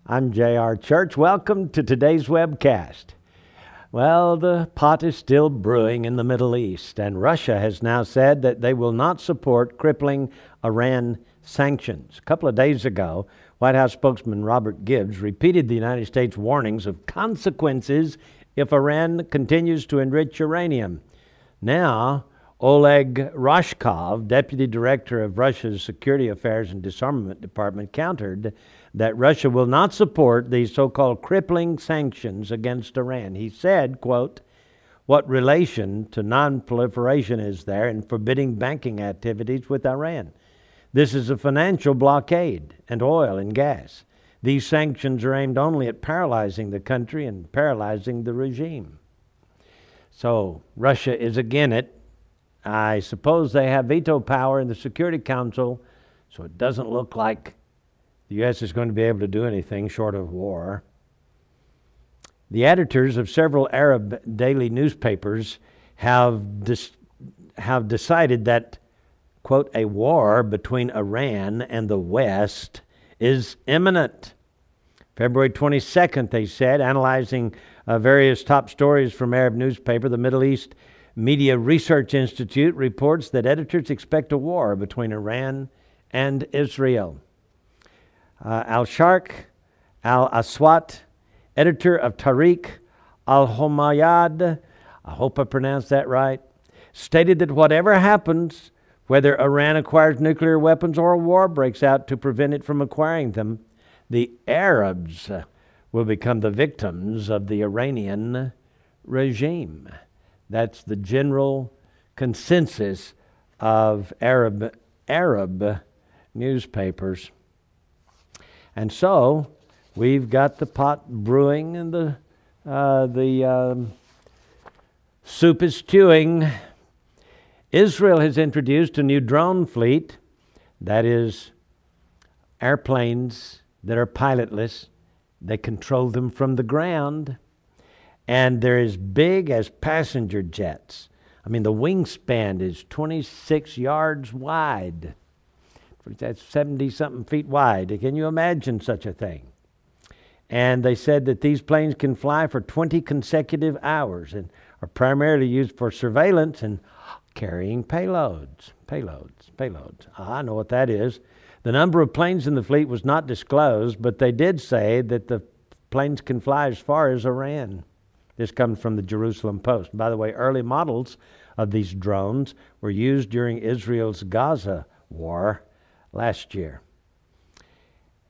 I'm J.R. Church. Welcome to today's webcast. Well, the pot is still brewing in the Middle East, and Russia has now said that they will not support crippling Iran sanctions. A couple of days ago, White House spokesman Robert Gibbs repeated the United States' warnings of consequences if Iran continues to enrich uranium. Now, Oleg Rashkov, deputy director of Russia's Security Affairs and Disarmament Department, countered that Russia will not support these so-called crippling sanctions against Iran. He said, quote, "What relation to non-proliferation is there in forbidding banking activities with Iran? This is a financial blockade and oil and gas. These sanctions are aimed only at paralyzing the country and paralyzing the regime." So Russia is again it. I suppose they have veto power in the Security Council, so it doesn't look like the U.S. is going to be able to do anything short of war. The editors of several Arab daily newspapers have decided that, quote, "a war between Iran and the West is imminent." February 22nd, they said, analyzing various top stories from Arab newspaper, the Middle East Media Research Institute reports that editors expect a war between Iran and Israel. Al-Sharq al-Aswat, editor of Tariq al-Homayad, I hope I pronounced that right, stated that whatever happens, whether Iran acquires nuclear weapons or a war breaks out to prevent it from acquiring them, the Arabs will become the victims of the Iranian regime. That's the general consensus of Arab newspapers. And so we've got the pot brewing and the soup is stewing. Israel has introduced a new drone fleet, that is airplanes that are pilotless. They control them from the ground. And they're as big as passenger jets. I mean, the wingspan is 26 yards wide. That's 70-something feet wide. Can you imagine such a thing? And they said that these planes can fly for 20 consecutive hours and are primarily used for surveillance and carrying payloads. I know what that is. The number of planes in the fleet was not disclosed, but they did say that the planes can fly as far as Iran. This comes from the Jerusalem Post. By the way, early models of these drones were used during Israel's Gaza war last year.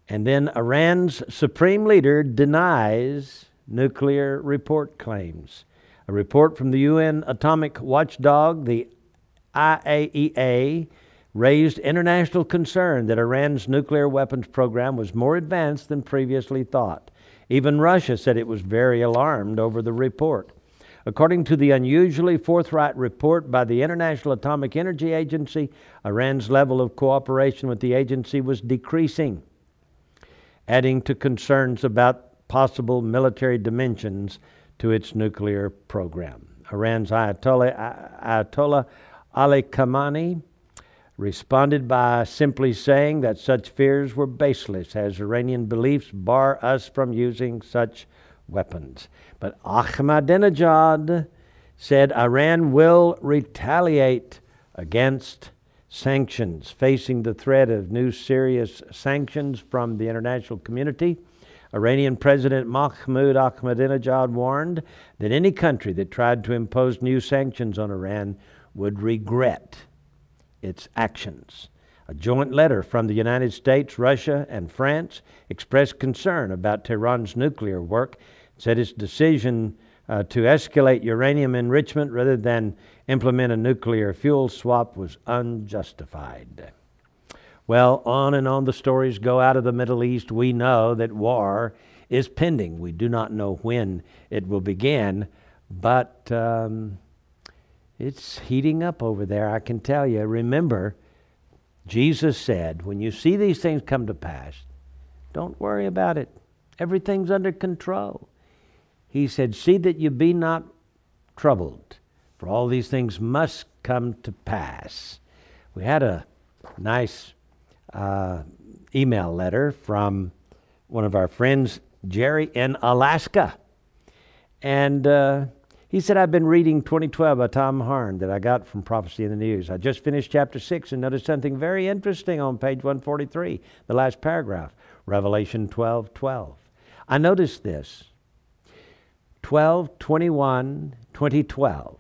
And then Iran's supreme leader denies nuclear report claims. A report from the UN atomic watchdog, the IAEA, raised international concern that Iran's nuclear weapons program was more advanced than previously thought. Even Russia said it was very alarmed over the report. According to the unusually forthright report by the International Atomic Energy Agency, Iran's level of cooperation with the agency was decreasing, adding to concerns about possible military dimensions to its nuclear program. Iran's Ayatollah Ali Khamenei responded by simply saying that such fears were baseless, as Iranian beliefs bar us from using such weapons. But Ahmadinejad said Iran will retaliate against sanctions, facing the threat of new serious sanctions from the international community. Iranian President Mahmoud Ahmadinejad warned that any country that tried to impose new sanctions on Iran would regret its actions. A joint letter from the United States, Russia, and France expressed concern about Tehran's nuclear work, said its decision to escalate uranium enrichment rather than implement a nuclear fuel swap was unjustified. Well, on and on the stories go out of the Middle East. We know that war is pending. We do not know when it will begin, but it's heating up over there, I can tell you. Remember, Jesus said, when you see these things come to pass, don't worry about it. Everything's under control. He said, see that you be not troubled, for all these things must come to pass. We had a nice email letter from one of our friends, Jerry, in Alaska. And he said, I've been reading 2012 by Tom Harn that I got from Prophecy in the News. I just finished chapter 6 and noticed something very interesting on page 143, the last paragraph, Revelation 12:12. I noticed this. 12/21/2012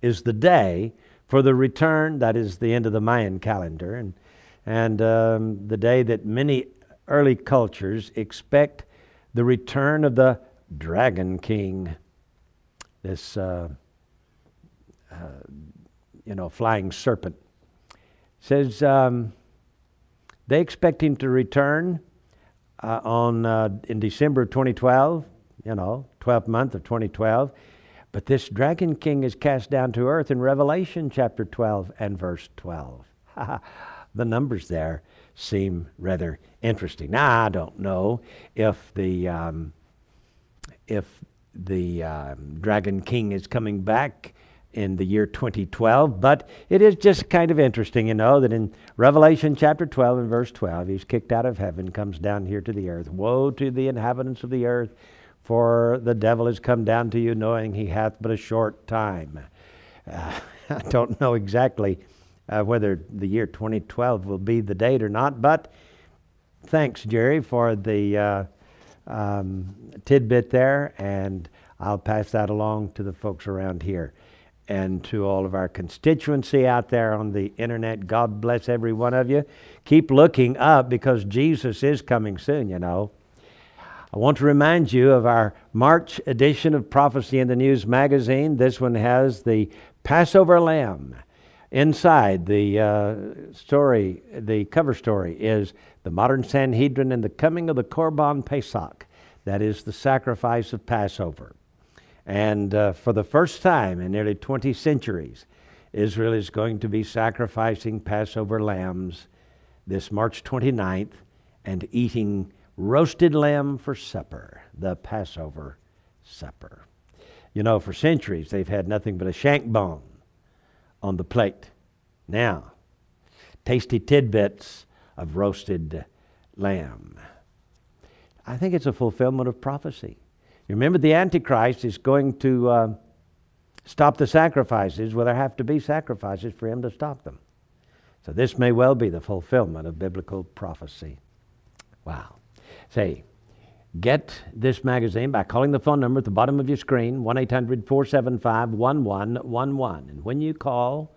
is the day for the return, that is the end of the Mayan calendar, and the day that many early cultures expect the return of the Dragon King, this flying serpent. Says they expect him to return in December of 2012, 12th month of 2012. But this Dragon King is cast down to earth in Revelation chapter 12 and verse 12. The numbers there seem rather interesting. Now, I don't know if the Dragon King is coming back in the year 2012, but it is just kind of interesting, that in Revelation chapter 12 and verse 12, he's kicked out of heaven, comes down here to the earth. Woe to the inhabitants of the earth, for the devil is come down to you, knowing he hath but a short time. I don't know exactly whether the year 2012 will be the date or not, but thanks, Jerry, for the tidbit there, and I'll pass that along to the folks around here and to all of our constituency out there on the internet. God bless every one of you. Keep looking up, because Jesus is coming soon, I want to remind you of our March edition of Prophecy in the News magazine. This one has the Passover Lamb. Inside the story, the cover story is the modern Sanhedrin and the coming of the Korban Pesach. That is the sacrifice of Passover. And for the first time in nearly 20 centuries, Israel is going to be sacrificing Passover lambs this March 29th and eating roasted lamb for supper, the Passover supper. For centuries they've had nothing but a shank bone on the plate. Now, tasty tidbits of roasted lamb. I think it's a fulfillment of prophecy. You remember, the Antichrist is going to stop the sacrifices. Well, there have to be sacrifices for him to stop them. So this may well be the fulfillment of biblical prophecy. Wow. Say, get this magazine by calling the phone number at the bottom of your screen, 1-800-475-1111. And when you call,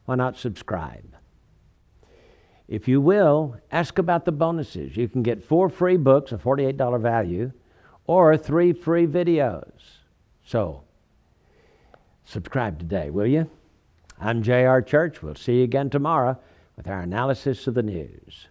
why not subscribe? If you will, ask about the bonuses. You can get 4 free books, a $48 value, or 3 free videos. So, subscribe today, will you? I'm J.R. Church. We'll see you again tomorrow with our analysis of the news.